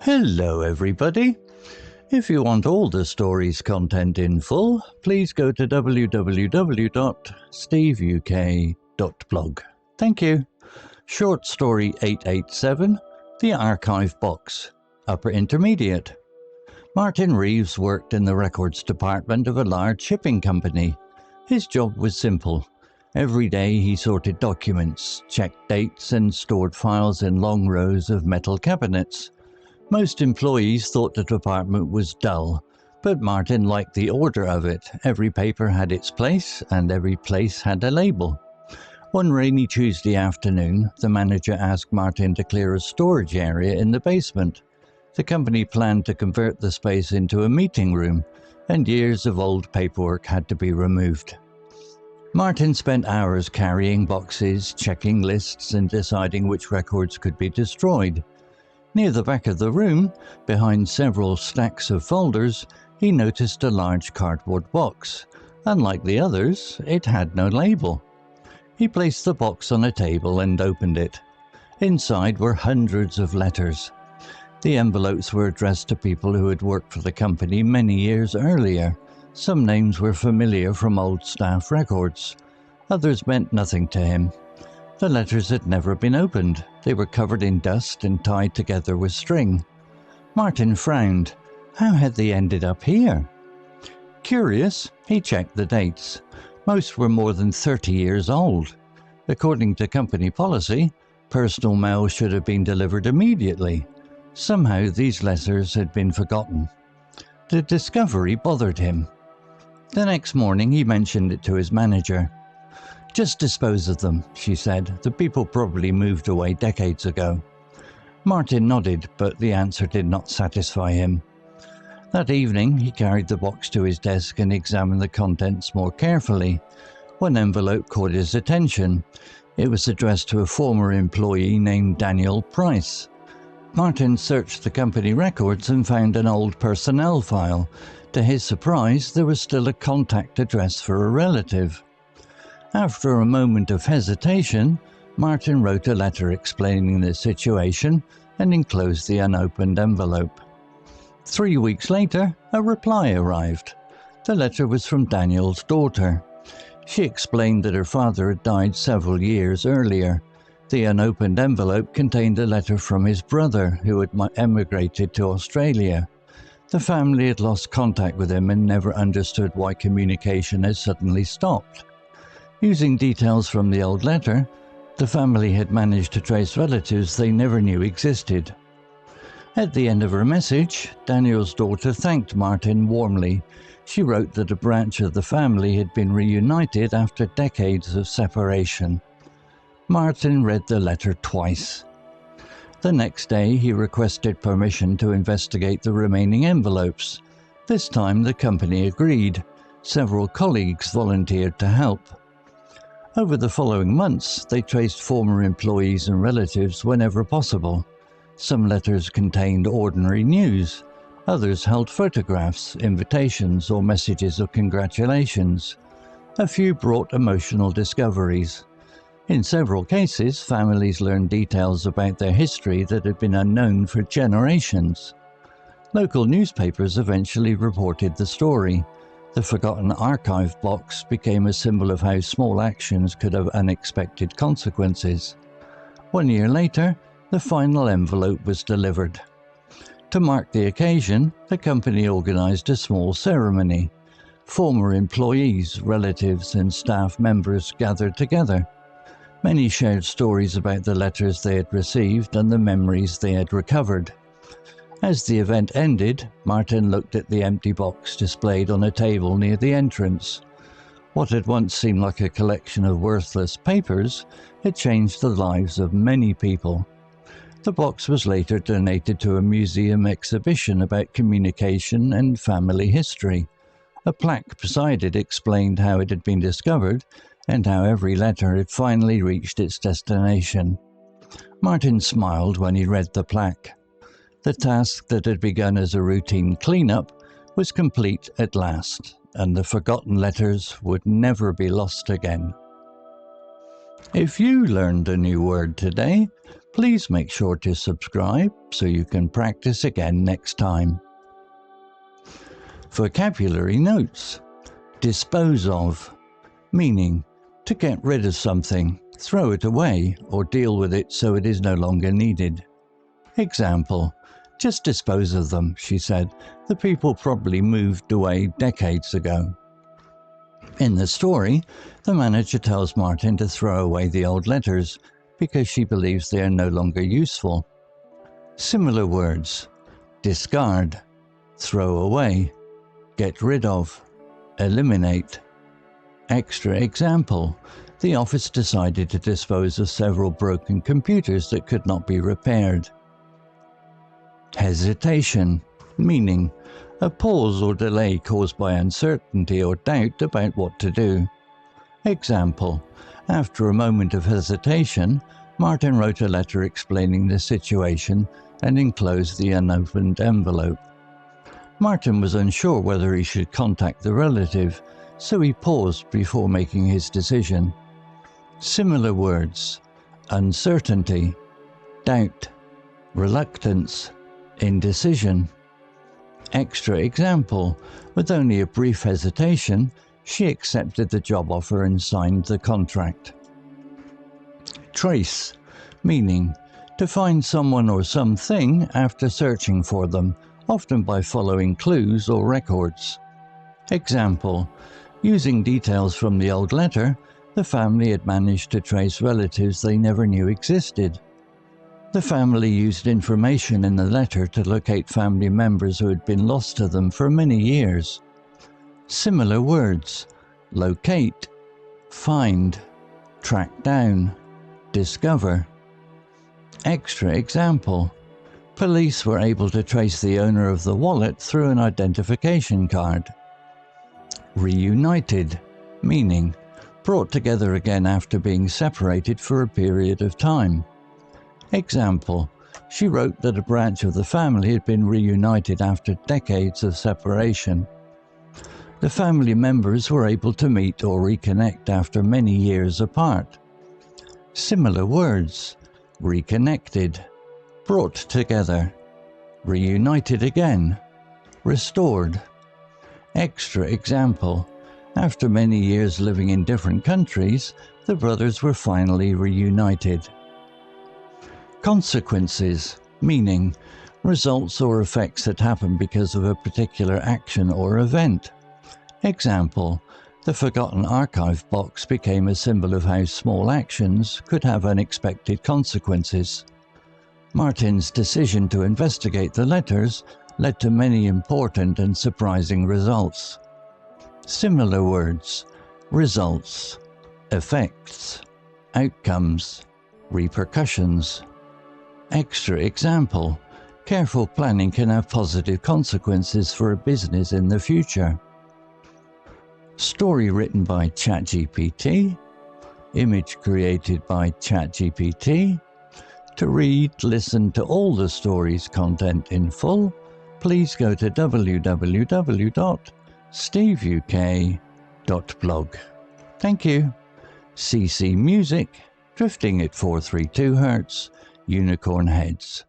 Hello everybody! If you want all the story's content in full, please go to www.steveuk.blog. Thank you. Short story 887, The Archive Box, Upper Intermediate. Martin Reeves worked in the records department of a large shipping company. His job was simple. Every day he sorted documents, checked dates and stored files in long rows of metal cabinets. Most employees thought the department was dull, but Martin liked the order of it. Every paper had its place, and every place had a label. One rainy Tuesday afternoon, the manager asked Martin to clear a storage area in the basement. The company planned to convert the space into a meeting room, and years of old paperwork had to be removed. Martin spent hours carrying boxes, checking lists, and deciding which records could be destroyed. Near the back of the room, behind several stacks of folders, he noticed a large cardboard box. Unlike the others, it had no label. He placed the box on a table and opened it. Inside were hundreds of letters. The envelopes were addressed to people who had worked for the company many years earlier. Some names were familiar from old staff records. Others meant nothing to him. The letters had never been opened. They were covered in dust and tied together with string. Martin frowned. How had they ended up here? Curious, he checked the dates. Most were more than 30 years old. According to company policy, personal mail should have been delivered immediately. Somehow these letters had been forgotten. The discovery bothered him. The next morning he mentioned it to his manager. "Just dispose of them," she said. "The people probably moved away decades ago." Martin nodded, but the answer did not satisfy him. That evening he carried the box to his desk and examined the contents more carefully. One envelope caught his attention. It was addressed to a former employee named Daniel Price. Martin searched the company records and found an old personnel file. To his surprise, there was still a contact address for a relative. After a moment of hesitation, Martin wrote a letter explaining the situation and enclosed the unopened envelope. 3 weeks later, a reply arrived. The letter was from Daniel's daughter. She explained that her father had died several years earlier. The unopened envelope contained a letter from his brother, who had emigrated to Australia. The family had lost contact with him and never understood why communication had suddenly stopped. Using details from the old letter, the family had managed to trace relatives they never knew existed. At the end of her message, Daniel's daughter thanked Martin warmly. She wrote that a branch of the family had been reunited after decades of separation. Martin read the letter twice. The next day, he requested permission to investigate the remaining envelopes. This time, the company agreed. Several colleagues volunteered to help. Over the following months, they traced former employees and relatives whenever possible. Some letters contained ordinary news. Others held photographs, invitations, or messages of congratulations. A few brought emotional discoveries. In several cases, families learned details about their history that had been unknown for generations. Local newspapers eventually reported the story. The forgotten archive box became a symbol of how small actions could have unexpected consequences. 1 year later, the final envelope was delivered. To mark the occasion, the company organized a small ceremony. Former employees, relatives, and staff members gathered together. Many shared stories about the letters they had received and the memories they had recovered. As the event ended, Martin looked at the empty box displayed on a table near the entrance. What had once seemed like a collection of worthless papers had changed the lives of many people. The box was later donated to a museum exhibition about communication and family history. A plaque beside it explained how it had been discovered and how every letter had finally reached its destination. Martin smiled when he read the plaque. The task that had begun as a routine cleanup was complete at last, and the forgotten letters would never be lost again. If you learned a new word today, Please make sure to subscribe so you can practice again next time. Vocabulary notes. Dispose of, meaning to get rid of something, throw it away, or deal with it so it is no longer needed. Example, just dispose of them, she said. The people probably moved away decades ago. In the story, the manager tells Martin to throw away the old letters because she believes they are no longer useful. Similar words: discard, throw away, get rid of, eliminate. Extra example, the office decided to dispose of several broken computers that could not be repaired. Hesitation, meaning a pause or delay caused by uncertainty or doubt about what to do. Example, after a moment of hesitation, Martin wrote a letter explaining the situation and enclosed the unopened envelope. Martin was unsure whether he should contact the relative, so he paused before making his decision. Similar words: uncertainty, doubt, reluctance, indecision. Extra example, with only a brief hesitation, she accepted the job offer and signed the contract. Trace, meaning to find someone or something after searching for them, often by following clues or records. Example, using details from the old letter, the family had managed to trace relatives they never knew existed. The family used information in the letter to locate family members who had been lost to them for many years. Similar words: locate, find, track down, discover. Extra example, police were able to trace the owner of the wallet through an identification card. Reunited, meaning brought together again after being separated for a period of time. Example, she wrote that a branch of the family had been reunited after decades of separation. The family members were able to meet or reconnect after many years apart. Similar words: reconnected, brought together, reunited again, restored. Extra example, after many years living in different countries, the brothers were finally reunited. Consequences, meaning results or effects that happen because of a particular action or event. Example, the forgotten archive box became a symbol of how small actions could have unexpected consequences. Martin's decision to investigate the letters led to many important and surprising results. Similar words: results, effects, outcomes, repercussions. Extra example, careful planning can have positive consequences for a business in the future. Story written by ChatGPT. Image created by ChatGPT. To read, listen to all the story's content in full, please go to www.steveuk.blog. Thank you. CC Music, Drifting at 432 Hz, Unicorn Heads.